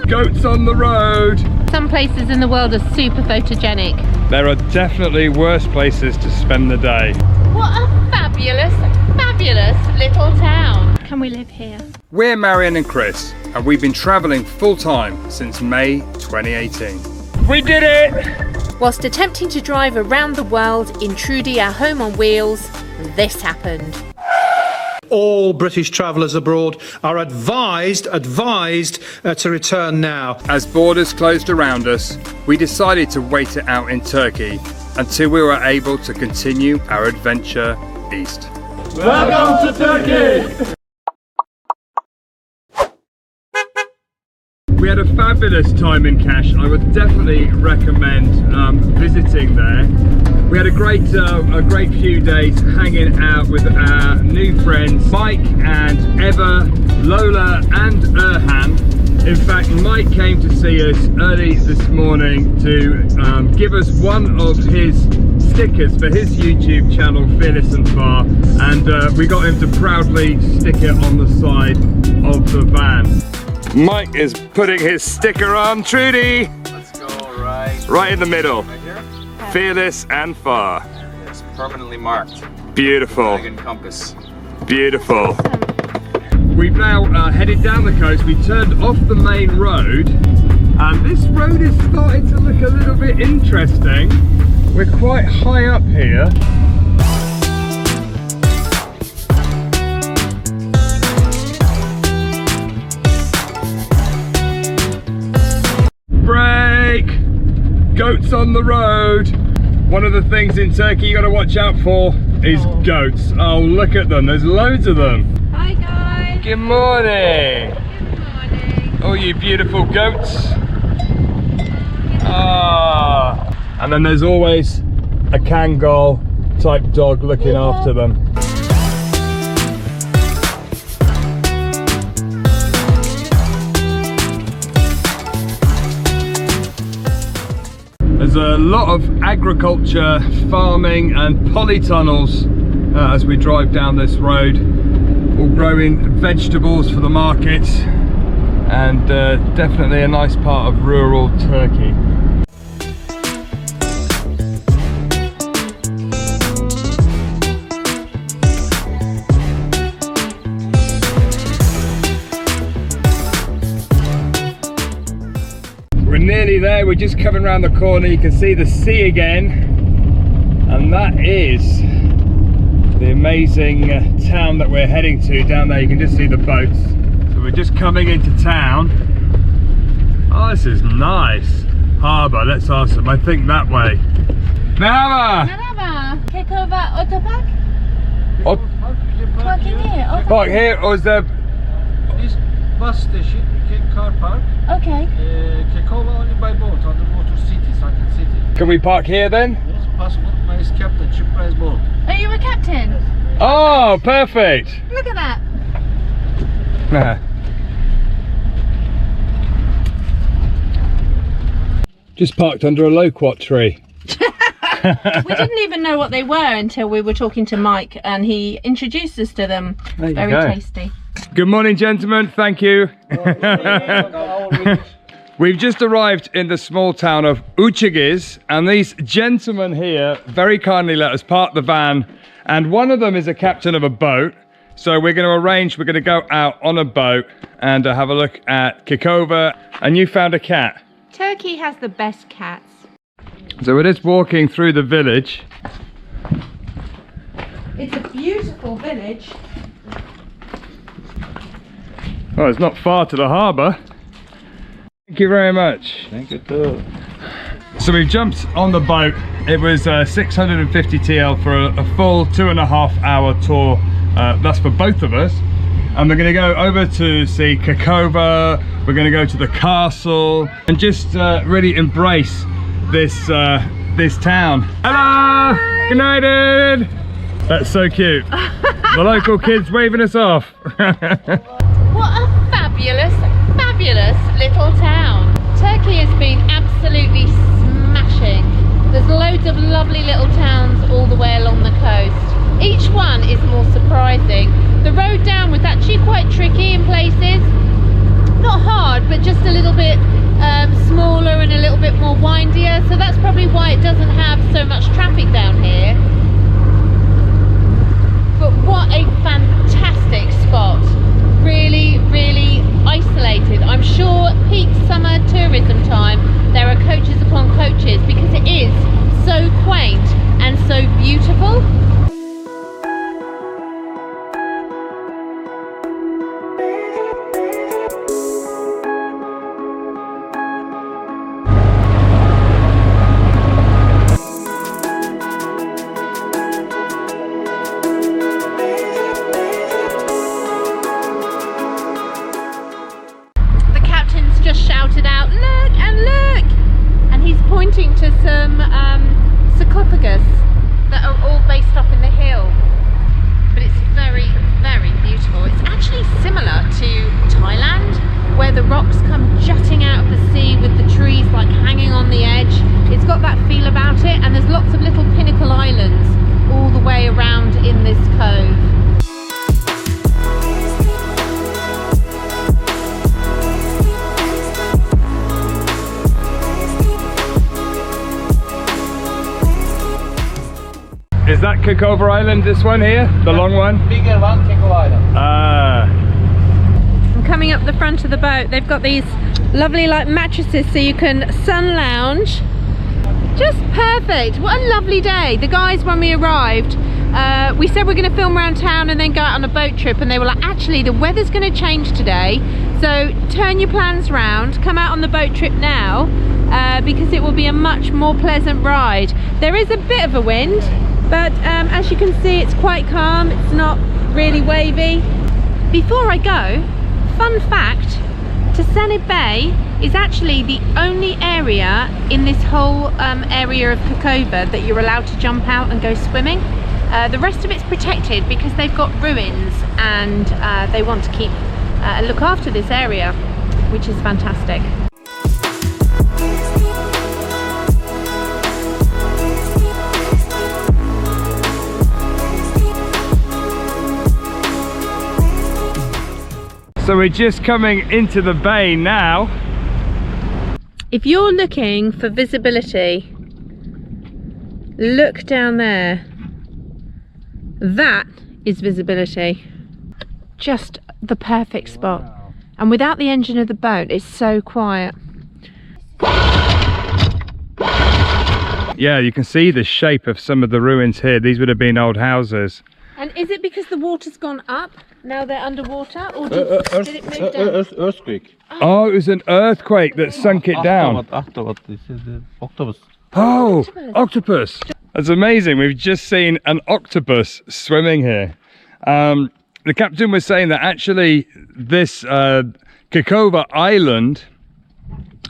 Goats on the road. Some places in the world are super photogenic. There are definitely worse places to spend the day. What a fabulous, fabulous little town. Can we live here? We're Marion and Chris, and we've been travelling full-time since May 2018. We did it! Whilst attempting to drive around the world in Trudy, our home on wheels, this happened. All British travellers abroad are advised to return now. As borders closed around us, we decided to wait it out in Turkey until we were able to continue our adventure east. Welcome to Turkey! We had a fabulous time in Kaş. I would definitely recommend visiting there. We had a great few days hanging out with our new friends Mike and Eva, Lola and Erhan. In fact, Mike came to see us early this morning to give us one of his stickers for his YouTube channel, Fearless and Far, and we got him to proudly stick it on the side of the van. Mike is putting his sticker on. Trudy! Let's go right. Right in the middle. Right here? Fearless and Far. It's permanently marked. Beautiful. Flag and compass. Beautiful. We've now headed down the coast. We turned off the main road, and this road is starting to look a little bit interesting. We're quite high up here. Brake! Goats on the road. One of the things in Turkey you got to watch out for is goats. Oh, look at them. There's loads of them. Hi guys. Good morning. Good morning. Oh, you beautiful goats. Ah. And then there's always a Kangal type dog looking after them. There's a lot of agriculture, farming and polytunnels as we drive down this road, all growing vegetables for the market, and definitely a nice part of rural Turkey. We're nearly there. We're just coming around the corner. You can see the sea again, and that is the amazing town that we're heading to. Down there you can just see the boats. So we're just coming into town. Oh, this is nice. Harbour, let's ask them. I think that way. Merhaba. Merhaba. Kekova Otopark? Parking here. Okay. Park here, or is there? This bus station, car park. Okay. Kekova only by boat, underwater city, Sakin City. Can we park here then? Yes, possible. My captain, cheap price boat. Are you a captain? Oh, perfect. Look at that. Just parked under a loquat tree. We didn't even know what they were until we were talking to Mike, and he introduced us to them. There you Very go. tasty. Good morning, gentlemen. Thank you. We've just arrived in the small town of Uçagiz, and these gentlemen here very kindly let us park the van, and one of them is a captain of a boat. So we're going to arrange, we're going to go out on a boat and have a look at Kekova. And you found a cat. Turkey has the best cats. So we're just walking through the village. It's a beautiful village. Oh, it's not far to the harbour. Thank you very much. Thank you too. So we've jumped on the boat. It was 650 TL for a full 2.5 hour tour. That's for both of us. And we're going to go over to see Kekova. We're going to go to the castle and just really embrace this this town. Hello! Good night, Ed! That's so cute. The local kids waving us off. What a fabulous, fabulous little town. Turkey has been absolutely smashing. There's loads of lovely little towns all the way along the coast. Each one is more surprising. The road down was actually quite tricky in places. Not hard, but just a little bit more windier, so that's probably why it doesn't have so much traffic down here. But what a fantastic spot. Really, really isolated. I'm sure peak summer tourism time there are coaches upon coaches because it is so quaint and so beautiful. To some sarcophagus that are all based up in the hill, but it's very, very beautiful. It's actually similar to Thailand, where the rocks come jutting out of the sea with the trees like hanging on the edge. It's got that feel about it, and there's lots of little pinnacle islands all the way around in this cove. Is that Kekova Island, this one here? The long one? Bigger one, Kekova Island. I'm coming up the front of the boat. They've got these lovely like mattresses so you can sun lounge. Just perfect. What a lovely day. The guys, when we arrived, we said we're going to film around town and then go out on a boat trip, and they were like, actually the weather's going to change today, so turn your plans round, come out on the boat trip now, because it will be a much more pleasant ride. There is a bit of a wind, but as you can see, it's quite calm. It's not really wavy. Before I go, fun fact, Tsenet Bay is actually the only area in this whole area of Kekova that you're allowed to jump out and go swimming. The rest of it's protected because they've got ruins, and they want to keep look after this area, which is fantastic. So we're just coming into the bay now. If you're looking for visibility, look down there. That is visibility. Just the perfect spot. Wow. And without the engine of the boat, it's so quiet. Yeah, you can see the shape of some of the ruins here. These would have been old houses. And is it because the water's gone up? Now they're underwater? Or did it move down? Earthquake. Oh, it was an earthquake that sunk it down. Octopus. This is the octopus. Oh, octopus. That's amazing. We've just seen an octopus swimming here. The captain was saying that actually this Kekova Island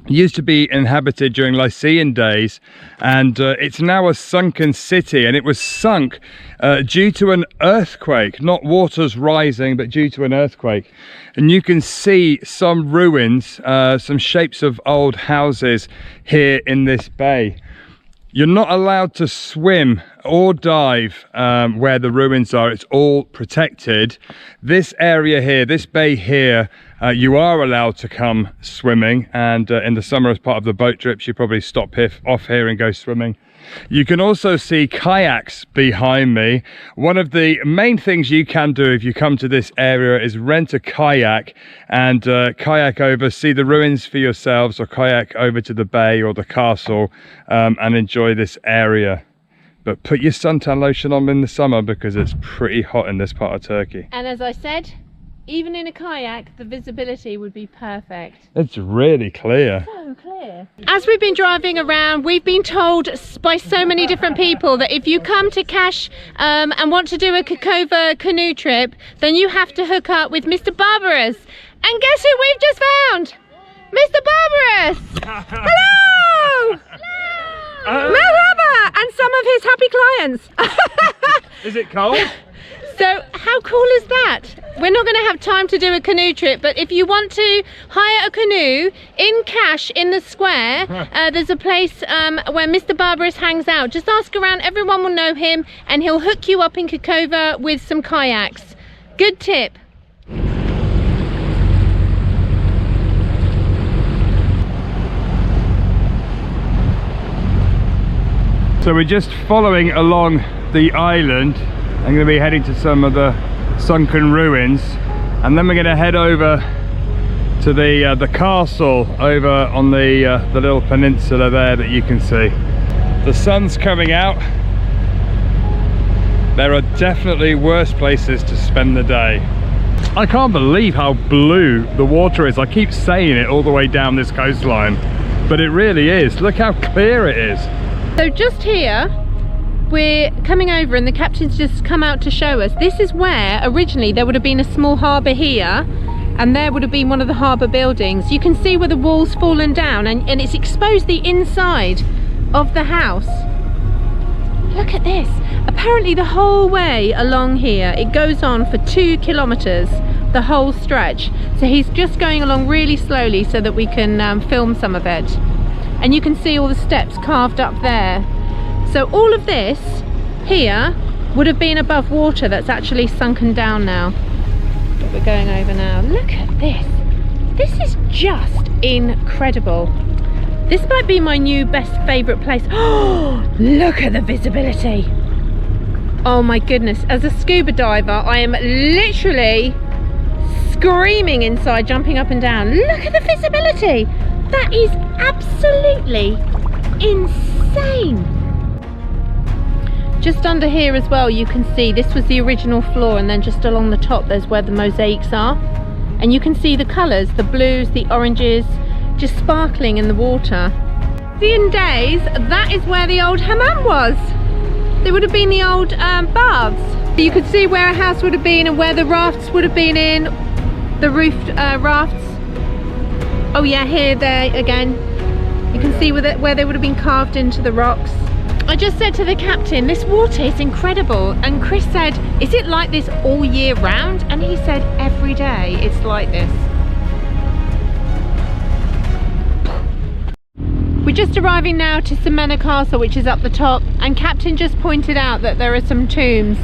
used to be inhabited during Lycian days, and it's now a sunken city, and it was sunk due to an earthquake, not waters rising, but due to an earthquake. And you can see some ruins, some shapes of old houses here in this bay. You're not allowed to swim or dive where the ruins are. It's all protected. This area here, this bay here, you are allowed to come swimming, and in the summer as part of the boat trips you probably stop off here and go swimming. You can also see kayaks behind me. One of the main things you can do if you come to this area is rent a kayak and kayak over, see the ruins for yourselves, or kayak over to the bay or the castle and enjoy this area. But put your suntan lotion on in the summer because it's pretty hot in this part of Turkey. And as I said, even in a kayak, the visibility would be perfect. It's really clear. So clear. As we've been driving around, we've been told by so many different people that if you come to Kaş and want to do a Kekova canoe trip, then you have to hook up with Mr. Barbaros. And guess who we've just found? Mr. Barbaros! Hello! Merhaba! And some of his happy clients. Is it cold? So how cool is that? We're not going to have time to do a canoe trip, but if you want to hire a canoe in Kaş in the square, there's a place where Mr. Barbaros hangs out. Just ask around, everyone will know him, and he'll hook you up in Kekova with some kayaks. Good tip. So we're just following along the island. I'm going to be heading to some of the sunken ruins, and then we're going to head over to the castle over on the little peninsula there that you can see. The sun's coming out. There are definitely worse places to spend the day. I can't believe how blue the water is. I keep saying it all the way down this coastline, but it really is. Look how clear it is. So just here, we're coming over and the captain's just come out to show us. This is where originally there would have been a small harbour here, and there would have been one of the harbour buildings. You can see where the wall's fallen down and it's exposed the inside of the house. Look at this. Apparently the whole way along here, it goes on for 2 kilometres, the whole stretch. So he's just going along really slowly so that we can film some of it. And you can see all the steps carved up there. So all of this here would have been above water that's actually sunken down now. But we're going over now. Look at this. This is just incredible. This might be my new best favourite place. Oh, look at the visibility. Oh my goodness. As a scuba diver, I am literally screaming inside, jumping up and down. Look at the visibility. That is absolutely insane. Just under here as well, you can see this was the original floor, and then just along the top there's where the mosaics are. And you can see the colours, the blues, the oranges, just sparkling in the water. In days, that is where the old hammam was. There would have been the old baths. You could see where a house would have been and where the rafts would have been in, the roofed rafts. Oh yeah, here, there again. You can see where they would have been carved into the rocks. I just said to the captain, this water is incredible. And Chris said, is it like this all year round? And he said, every day it's like this. We're just arriving now to Semena Castle, which is up the top. And Captain just pointed out that there are some tombs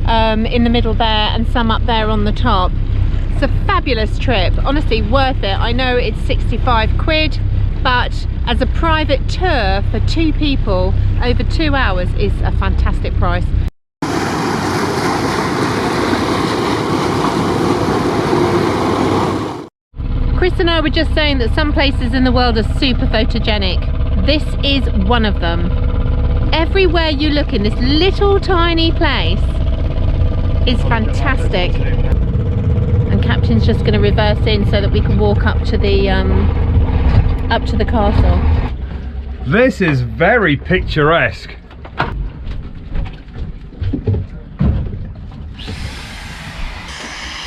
in the middle there and some up there on the top. It's a fabulous trip, honestly worth it. I know it's 65 quid, but as a private tour for 2 people over 2 hours is a fantastic price. Chris and I were just saying that some places in the world are super photogenic. This is one of them. Everywhere you look in this little tiny place is fantastic. And Captain's just going to reverse in so that we can walk up to the castle. This is very picturesque.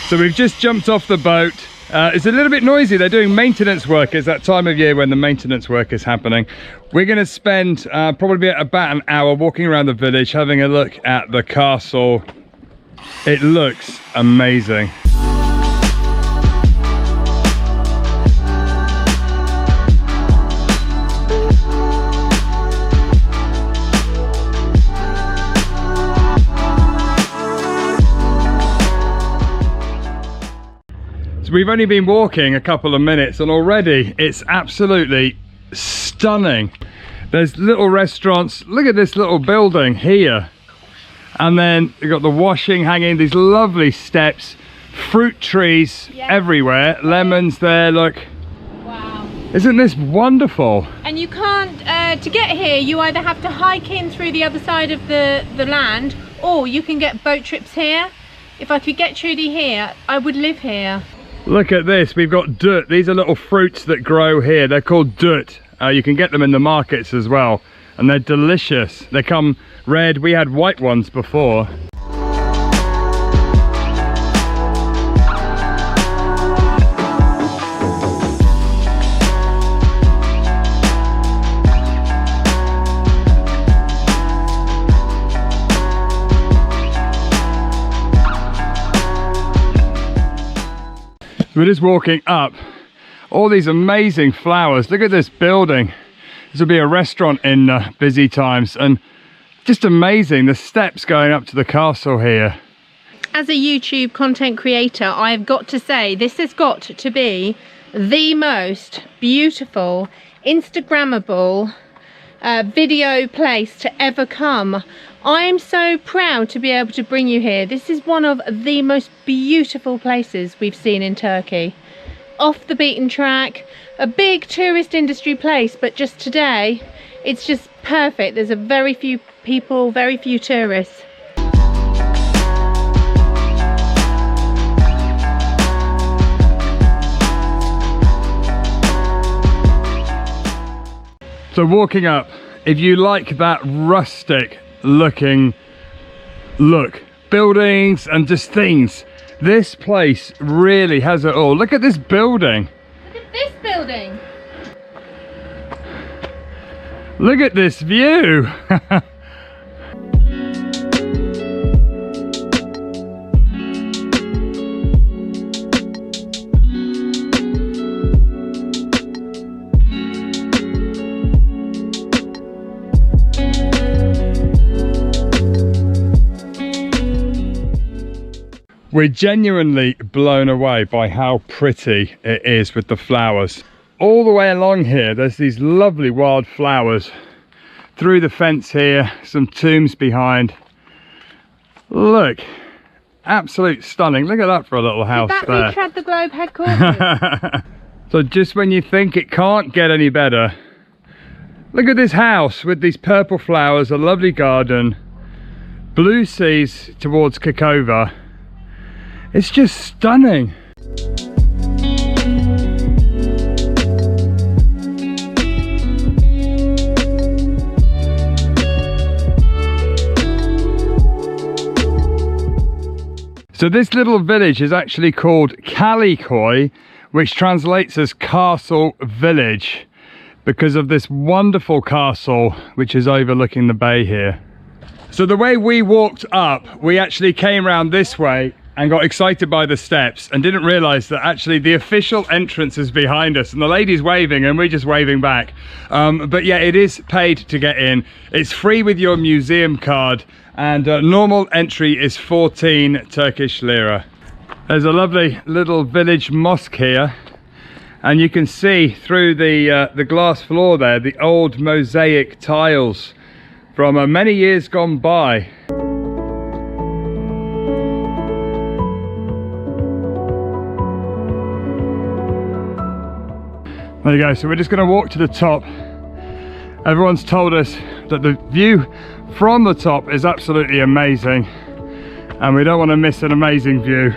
So we've just jumped off the boat. It's a little bit noisy. They're doing maintenance work. It's that time of year when the maintenance work is happening. We're going to spend probably about an hour walking around the village, having a look at the castle. It looks amazing. So we've only been walking a couple of minutes and already it's absolutely stunning. There's little restaurants. Look at this little building here. And then you've got the washing hanging, these lovely steps, fruit trees everywhere, lemons there, look. Wow. Isn't this wonderful? And you can't, to get here, you either have to hike in through the other side of the land, or you can get boat trips here. If I could get Trudy here, I would live here. Look at this, we've got dut. These are little fruits that grow here. They're called dut. You can get them in the markets as well. And they're delicious. They come red. We had white ones before. We're just walking up. All these amazing flowers. Look at this building. This will be a restaurant in busy times, and just amazing, the steps going up to the castle here. As a YouTube content creator, I've got to say this has got to be the most beautiful, Instagrammable video place to ever come. I am so proud to be able to bring you here. This is one of the most beautiful places we've seen in Turkey. Off the beaten track, a big tourist industry place, but just today it's just perfect. There's a very few people, very few tourists. So walking up, if you like that rustic looking look, buildings and just things, this place really has it all. Look at this building. Look at this building. Look at this view. We're genuinely blown away by how pretty it is with the flowers. All the way along here, there's these lovely wild flowers. Through the fence here, some tombs behind. Look, absolute stunning. Look at that for a little house Could there. that be Trad the Globe headquarters? So just when you think it can't get any better, look at this house with these purple flowers, a lovely garden, blue seas towards Kakova. It's just stunning. So this little village is actually called Kalikoy, which translates as Castle Village, because of this wonderful castle which is overlooking the bay here. So the way we walked up, we actually came around this way and got excited by the steps and didn't realize that actually the official entrance is behind us, and the lady's waving and we're just waving back. But yeah, it is paid to get in. It's free with your museum card, and normal entry is 14 Turkish lira. There's a lovely little village mosque here, and you can see through the glass floor there the old mosaic tiles from many years gone by. There you go, so we're just going to walk to the top. Everyone's told us that the view from the top is absolutely amazing, and we don't want to miss an amazing view.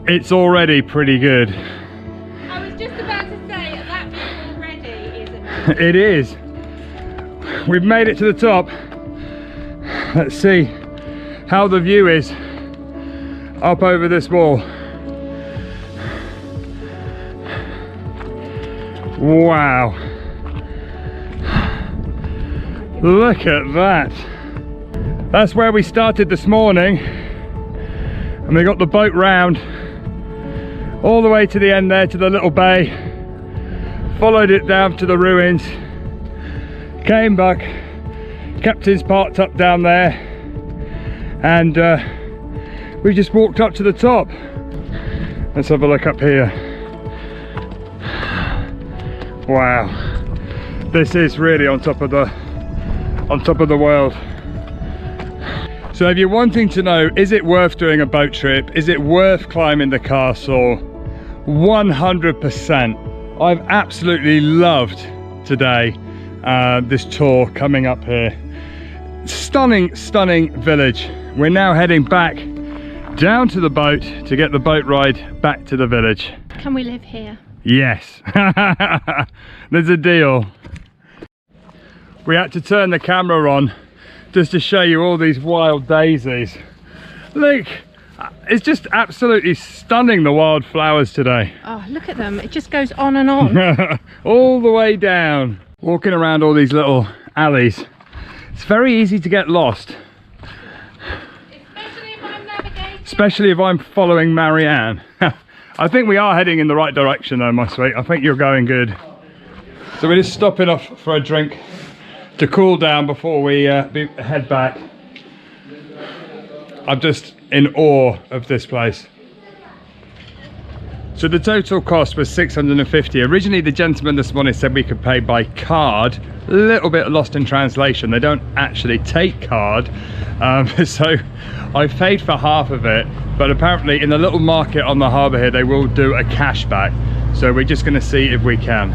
It's already pretty good. I was just about to say, that view already is amazing. It is. We've made it to the top. Let's see how the view is up over this wall. Wow, look at that. That's where we started this morning, and we got the boat round all the way to the end there, to the little bay, followed it down to the ruins, came back, captain's parked up down there, and we just walked up to the top. Let's have a look up here. Wow, this is really on top of the world. So if you're wanting to know, is it worth doing a boat trip? Is it worth climbing the castle? 100%. I've absolutely loved today this tour coming up here. Stunning, stunning village. We're now heading back down to the boat to get the boat ride back to the village. Can we live here? Yes, there's a deal. We had to turn the camera on just to show you all these wild daisies. Look, it's just absolutely stunning, the wild flowers today. Oh, look at them. It just goes on and on. All the way down. Walking around all these little alleys. It's very easy to get lost. Especially if I'm navigating. Especially if I'm following Marianne. I think we are heading in the right direction though, my sweet. I think you're going good. So we're just stopping off for a drink to cool down before we head back. I'm just in awe of this place. So the total cost was 650. Originally the gentleman this morning said we could pay by card. A little bit lost in translation. They don't actually take card. So I paid for half of it, but apparently in the little market on the harbour here they will do a cashback. So we're just going to see if we can.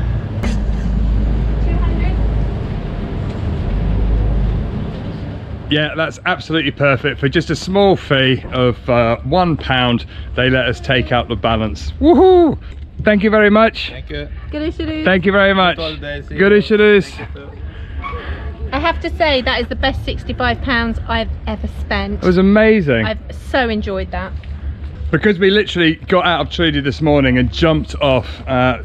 200. Yeah, that's absolutely perfect. For just a small fee of £1, they let us take out the balance. Woohoo! Thank you very much. Thank you. Thank you very much. Görüşürüz. I have to say that is the best £65 I've ever spent. It was amazing. I've so enjoyed that. Because we literally got out of Trudy this morning and jumped off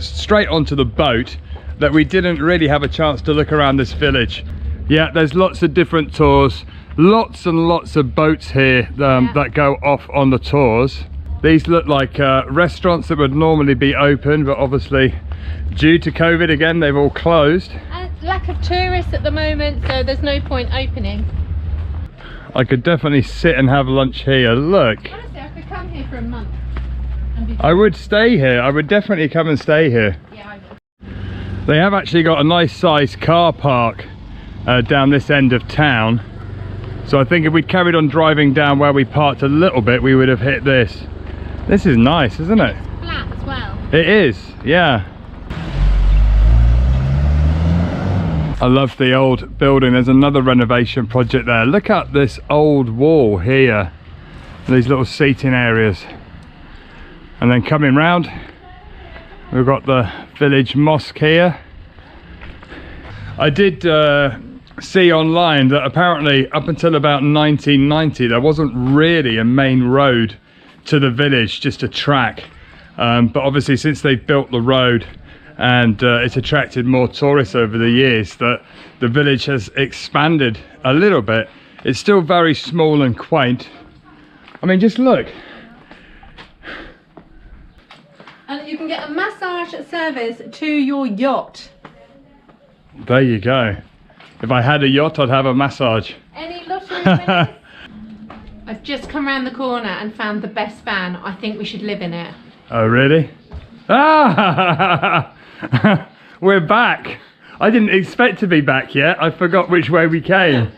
straight onto the boat, that we didn't really have a chance to look around this village. Yeah, there's lots of different tours, lots and lots of boats here that go off on the tours. These look like restaurants that would normally be open, but obviously due to COVID again they've all closed. And lack of tourists at the moment, so there's no point opening. I could definitely sit and have lunch here. Look, Honestly, I could come here for a month. And be I would stay here. I would definitely come and stay here. Yeah, I will. They have actually got a nice sized car park down this end of town. So I think if we'd carried on driving down where we parked a little bit, we would have hit this. This is nice, isn't it? It's flat as well. It is, yeah. I love the old building. There's another renovation project there. Look at this old wall here. These little seating areas. And then coming round, we've got the village mosque here. I did see online that apparently up until about 1990 there wasn't really a main road to the village, just a track. But obviously since they've built the road and it's attracted more tourists over the years, that the village has expanded a little bit. It's still very small and quaint. I mean, just look. And you can get a massage service to your yacht. There you go. If I had a yacht, I'd have a massage. Any lottery winners? I've just come around the corner and found the best van. I think we should live in it. Oh, really? Ah! We're back. I didn't expect to be back yet. I forgot which way we came.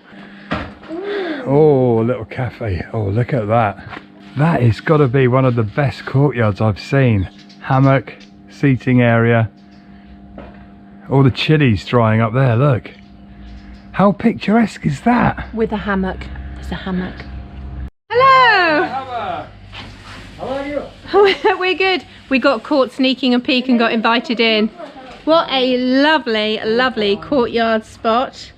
Oh, a little cafe. Oh, look at that. That has got to be one of the best courtyards I've seen. Hammock, seating area. All the chilies drying up there, look. How picturesque is that? With a hammock. There's a hammock. Hello! How are you? We're good. We got caught sneaking a peek and got invited in. What a lovely, lovely courtyard spot.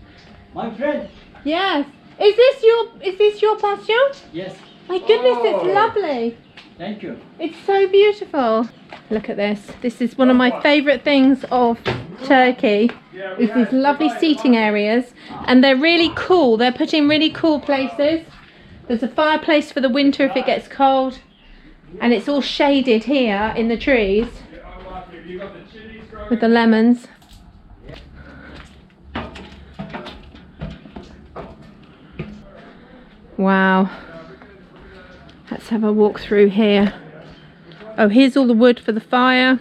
My friend. Yes. Is this your pension? Yes. My goodness, it's lovely. Thank you. It's so beautiful. Look at this. This is one of my favourite things of Turkey. Is these lovely seating areas, and they're really cool. They're put in really cool places. There's a fireplace for the winter if it gets cold, and it's all shaded here in the trees with the lemons. Wow. Let's have a walk through here. Oh, here's all the wood for the fire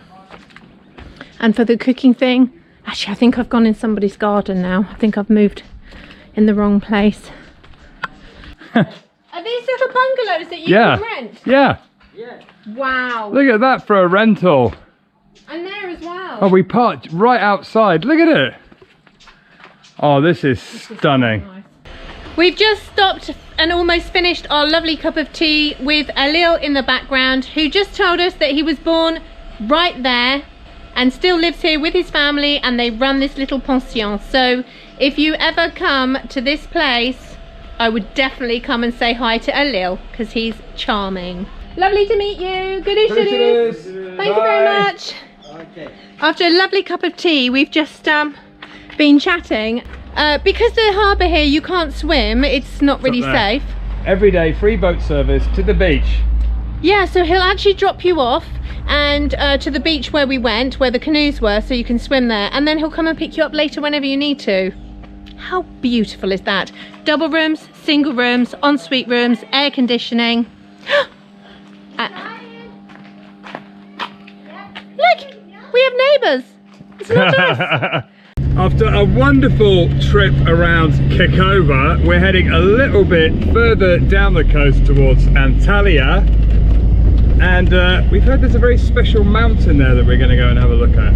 and for the cooking thing. Actually, I think I've gone in somebody's garden now. I think I've moved in the wrong place. Are these little bungalows that you can rent? Yeah. Yeah. Wow. Look at that for a rental. And there as well. Oh, we parked right outside. Look at it. Oh, this is stunning. Nice. We've just stopped and almost finished our lovely cup of tea with Alil in the background, who just told us that he was born right there and still lives here with his family, and they run this little pension. So if you ever come to this place, I would definitely come and say hi to Alil because he's charming. Lovely to meet you. Görüşürüz. Thank you very much. Okay. After a lovely cup of tea, we've just been chatting. Because the harbour here, you can't swim. It's not really safe. Every day, free boat service to the beach. Yeah, so he'll actually drop you off and to the beach where we went, where the canoes were, so you can swim there. And then he'll come and pick you up later whenever you need to. How beautiful is that? Double rooms, single rooms, ensuite rooms, air conditioning. neighbours. It's not us. After a wonderful trip around Kekova, we're heading a little bit further down the coast towards Antalya, and we've heard there's a very special mountain there that we're going to go and have a look at.